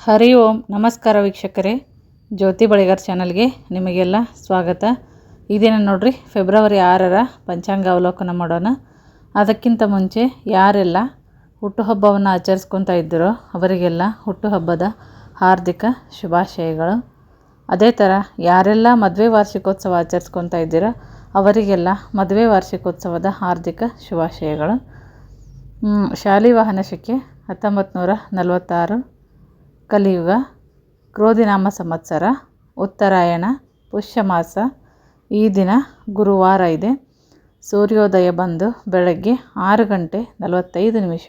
ಹರಿ ಓಂ ನಮಸ್ಕಾರ ವೀಕ್ಷಕರೇ, ಜ್ಯೋತಿ ಬಳಿಗಾರ್ ಚಾನಲ್ಗೆ ನಿಮಗೆಲ್ಲ ಸ್ವಾಗತ. ಈ ದಿನ ನೋಡ್ರಿ ಫೆಬ್ರವರಿ 6ರ ಪಂಚಾಂಗ ಅವಲೋಕನ ಮಾಡೋಣ. ಅದಕ್ಕಿಂತ ಮುಂಚೆ ಯಾರೆಲ್ಲ ಹುಟ್ಟುಹಬ್ಬವನ್ನು ಆಚರಿಸ್ಕೊತಾ ಇದ್ದರೋ ಅವರಿಗೆಲ್ಲ ಹುಟ್ಟುಹಬ್ಬದ ಹಾರ್ದಿಕ ಶುಭಾಶಯಗಳು. ಅದೇ ಥರ ಯಾರೆಲ್ಲ ಮದುವೆ ವಾರ್ಷಿಕೋತ್ಸವ ಆಚರಿಸ್ಕೊತಾ ಇದ್ದೀರೋ ಅವರಿಗೆಲ್ಲ ಮದುವೆ ವಾರ್ಷಿಕೋತ್ಸವದ ಹಾರ್ದಿಕ ಶುಭಾಶಯಗಳು. ಶಾಲಿವಾಹನ ಶಕೆ 1946, ಕಲಿಯುಗ, ಕ್ರೋಧಿನಾಮ ಸಂವತ್ಸರ, ಉತ್ತರಾಯಣ, ಪುಷ್ಯಮಾಸ. ಈ ದಿನ ಗುರುವಾರ ಇದೆ. ಸೂರ್ಯೋದಯ ಬಂದು ಬೆಳಗ್ಗೆ 6 ಗಂಟೆ 45 ನಿಮಿಷ,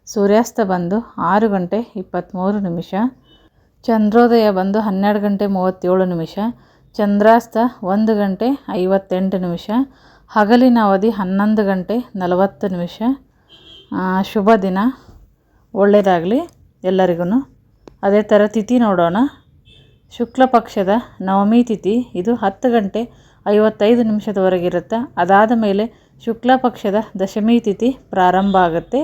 ಸೂರ್ಯಾಸ್ತ ಬಂದು 6 ಗಂಟೆ 23 ನಿಮಿಷ, ಚಂದ್ರೋದಯ ಬಂದು 12 ಗಂಟೆ 37 ನಿಮಿಷ, ಚಂದ್ರಾಸ್ತ 1 ಗಂಟೆ 58 ನಿಮಿಷ, ಹಗಲಿನ ಅವಧಿ 11 ಗಂಟೆ 40 ನಿಮಿಷ. ಶುಭ ದಿನ, ಒಳ್ಳೆಯದಾಗಲಿ ಎಲ್ಲರಿಗೂ. ಅದೇ ಥರ ತಿಥಿ ನೋಡೋಣ. ಶುಕ್ಲ ಪಕ್ಷದ ನವಮಿ ತಿಥಿ ಇದು 10 ಗಂಟೆ 55 ನಿಮಿಷದವರೆಗಿರುತ್ತೆ. ಅದಾದ ಮೇಲೆ ಶುಕ್ಲ ಪಕ್ಷದ ದಶಮಿ ತಿಥಿ ಪ್ರಾರಂಭ ಆಗುತ್ತೆ.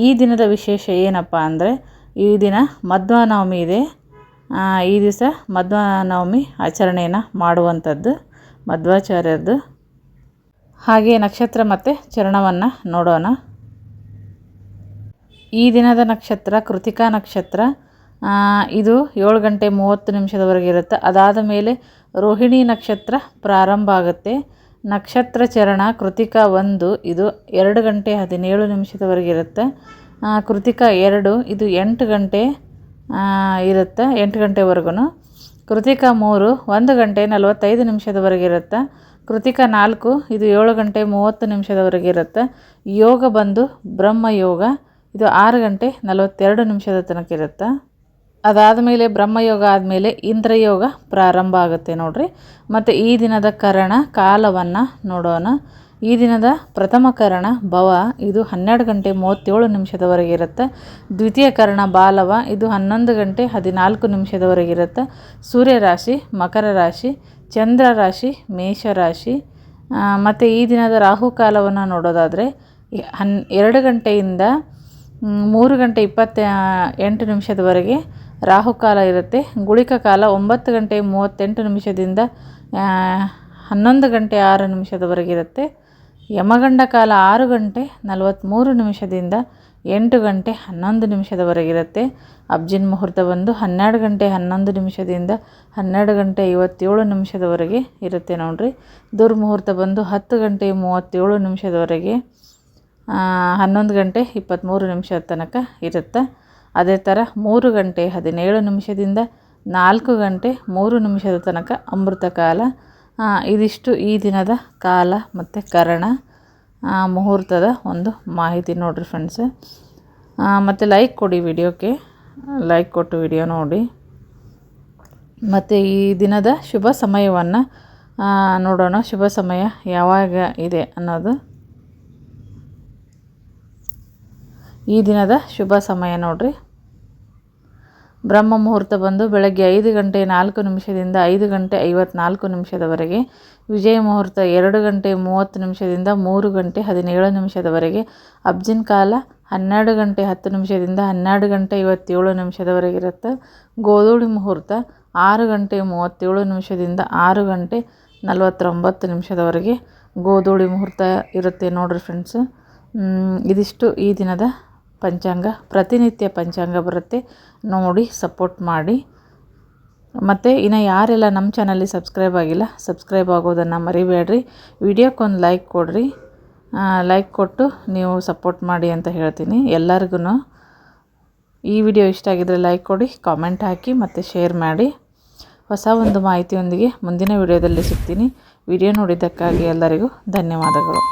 ಈ ದಿನದ ವಿಶೇಷ ಏನಪ್ಪ ಅಂದರೆ, ಈ ದಿನ ಮಧ್ವನವಮಿ ಇದೆ. ಈ ದಿವಸ ಮಧ್ವನವಮಿ ಆಚರಣೆಯನ್ನು ಮಾಡುವಂಥದ್ದು ಮಧ್ವಾಚಾರ್ಯರದು. ಹಾಗೆ ನಕ್ಷತ್ರ ಮತ್ತು ಚರಣವನ್ನು ನೋಡೋಣ. ಈ ದಿನದ ನಕ್ಷತ್ರ ಕೃತಿಕಾ ನಕ್ಷತ್ರ. ಇದು 7 ಗಂಟೆ 30 ನಿಮಿಷದವರೆಗಿರುತ್ತೆ. ಅದಾದ ಮೇಲೆ ರೋಹಿಣಿ ನಕ್ಷತ್ರ ಪ್ರಾರಂಭ ಆಗುತ್ತೆ. ನಕ್ಷತ್ರ ಚರಣ ಕೃತಿಕಾ 1 ಇದು 2 ಗಂಟೆ 17 ನಿಮಿಷದವರೆಗಿರುತ್ತೆ. ಕೃತಿಕಾ 2 ಇದು 8 ಗಂಟೆ ಇರುತ್ತೆ, 8 ಗಂಟೆವರೆಗೂ. ಕೃತಿಕಾ 3 1 ಗಂಟೆ 45 ನಿಮಿಷದವರೆಗಿರುತ್ತೆ. ಕೃತಿಕಾ 4 ಇದು 7 ಗಂಟೆ 30 ನಿಮಿಷದವರೆಗಿರುತ್ತೆ. ಯೋಗ ಬಂದು ಬ್ರಹ್ಮಯೋಗ, ಇದು 6 ಗಂಟೆ 42 ನಿಮಿಷದ ತನಕ ಇರುತ್ತೆ. ಅದಾದ ಮೇಲೆ ಬ್ರಹ್ಮಯೋಗ ಆದಮೇಲೆ ಇಂದ್ರಯೋಗ ಪ್ರಾರಂಭ ಆಗುತ್ತೆ ನೋಡ್ರಿ. ಮತ್ತು ಈ ದಿನದ ಕರಣ ಕಾಲವನ್ನು ನೋಡೋಣ. ಈ ದಿನದ ಪ್ರಥಮ ಕರಣ ಭವ, ಇದು 12 ಗಂಟೆ 37 ನಿಮಿಷದವರೆಗಿರುತ್ತೆ. ದ್ವಿತೀಯ ಕರಣ ಬಾಲವ, ಇದು 11 ಗಂಟೆ 14 ನಿಮಿಷದವರೆಗಿರುತ್ತೆ. ಸೂರ್ಯ ರಾಶಿ ಮಕರ ರಾಶಿ, ಚಂದ್ರ ರಾಶಿ ಮೇಷರಾಶಿ. ಮತ್ತು ಈ ದಿನದ ರಾಹುಕಾಲವನ್ನು ನೋಡೋದಾದರೆ 2 ಗಂಟೆಯಿಂದ 3 ಗಂಟೆ 28 ನಿಮಿಷದವರೆಗೆ ರಾಹುಕಾಲ ಇರುತ್ತೆ. ಗುಳಿಕ ಕಾಲ 9 ಗಂಟೆ 38 ನಿಮಿಷದಿಂದ 11 ಗಂಟೆ 6 ನಿಮಿಷದವರೆಗಿರುತ್ತೆ. ಯಮಗಂಡ ಕಾಲ 6 ಗಂಟೆ 43 ನಿಮಿಷದಿಂದ 8 ಗಂಟೆ 11 ನಿಮಿಷದವರೆಗಿರುತ್ತೆ. ಅಬ್ಜಿನ್ ಮುಹೂರ್ತ ಬಂದು 12 ಗಂಟೆ 11 ನಿಮಿಷದಿಂದ 12 ಗಂಟೆ 57 ನಿಮಿಷದವರೆಗೆ ಇರುತ್ತೆ ನೋಡ್ರಿ. ದುರ್ಮುಹೂರ್ತ ಬಂದು 10 ಗಂಟೆ 37 ನಿಮಿಷದವರೆಗೆ 11 ಗಂಟೆ 23 ನಿಮಿಷದ ತನಕ ಇರುತ್ತೆ. ಅದೇ ಥರ 3 ಗಂಟೆ 17 ನಿಮಿಷದಿಂದ 4 ಗಂಟೆ 3 ನಿಮಿಷದ ತನಕ ಅಮೃತ ಕಾಲ. ಇದಿಷ್ಟು ಈ ದಿನದ ಕಾಲ ಮತ್ತು ಕರಣ ಮುಹೂರ್ತದ ಒಂದು ಮಾಹಿತಿ ನೋಡಿರಿ ಫ್ರೆಂಡ್ಸ್. ಮತ್ತು ಲೈಕ್ ಕೊಡಿ, ವಿಡಿಯೋಕ್ಕೆ ಲೈಕ್ ಕೊಟ್ಟು ವಿಡಿಯೋ ನೋಡಿ. ಮತ್ತು ಈ ದಿನದ ಶುಭ ಸಮಯವನ್ನು ನೋಡೋಣ. ಶುಭ ಸಮಯ ಯಾವಾಗ ಇದೆ ಅನ್ನೋದು. ಈ ದಿನದ ಶುಭ ಸಮಯ ನೋಡ್ರಿ. ಬ್ರಹ್ಮ ಮುಹೂರ್ತ ಬಂದು ಬೆಳಗ್ಗೆ 5 ಗಂಟೆ 4 ನಿಮಿಷದಿಂದ 5 ಗಂಟೆ 54 ನಿಮಿಷದವರೆಗೆ. ವಿಜಯ ಮುಹೂರ್ತ 2 ಗಂಟೆ 30 ನಿಮಿಷದಿಂದ 3 ಗಂಟೆ 17 ನಿಮಿಷದವರೆಗೆ. ಅಬ್ಜಿನ್ ಕಾಲ 12 ಗಂಟೆ 10 ನಿಮಿಷದಿಂದ 12 ಗಂಟೆ 57 ನಿಮಿಷದವರೆಗಿರುತ್ತೆ. ಗೋಧೂಳಿ ಮುಹೂರ್ತ 6 ಗಂಟೆ 37 ನಿಮಿಷದಿಂದ 6 ಗಂಟೆ 49 ನಿಮಿಷದವರೆಗೆ ಗೋಧೂಳಿ ಮುಹೂರ್ತ ಇರುತ್ತೆ ನೋಡ್ರಿ ಫ್ರೆಂಡ್ಸ್. ಇದಿಷ್ಟು ಈ ದಿನದ ಪಂಚಾಂಗ. ಪ್ರತಿನಿತ್ಯ ಪಂಚಾಂಗ ಬರುತ್ತೆ, ನೋಡಿ ಸಪೋರ್ಟ್ ಮಾಡಿ. ಮತ್ತು ಇನ್ನು ಯಾರೆಲ್ಲ ನಮ್ಮ ಚಾನಲ್ಲಿ ಸಬ್ಸ್ಕ್ರೈಬ್ ಆಗಿಲ್ಲ, ಸಬ್ಸ್ಕ್ರೈಬ್ ಆಗೋದನ್ನು ಮರಿಬೇಡ್ರಿ. ವಿಡಿಯೋಕ್ಕೊಂದು ಲೈಕ್ ಕೊಡ್ರಿ. ಲೈಕ್ ಕೊಟ್ಟು ನೀವು ಸಪೋರ್ಟ್ ಮಾಡಿ ಅಂತ ಹೇಳ್ತೀನಿ ಎಲ್ಲರಿಗೂ. ಈ ವಿಡಿಯೋ ಇಷ್ಟ ಆಗಿದ್ರೆ ಲೈಕ್ ಕೊಡಿ, ಕಾಮೆಂಟ್ ಹಾಕಿ ಮತ್ತು ಶೇರ್ ಮಾಡಿ. ಹೊಸ ಒಂದು ಮಾಹಿತಿಯೊಂದಿಗೆ ಮುಂದಿನ ವಿಡಿಯೋದಲ್ಲಿ ಸಿಗ್ತೀನಿ. ವಿಡಿಯೋ ನೋಡಿದ್ದಕ್ಕಾಗಿ ಎಲ್ಲರಿಗೂ ಧನ್ಯವಾದಗಳು.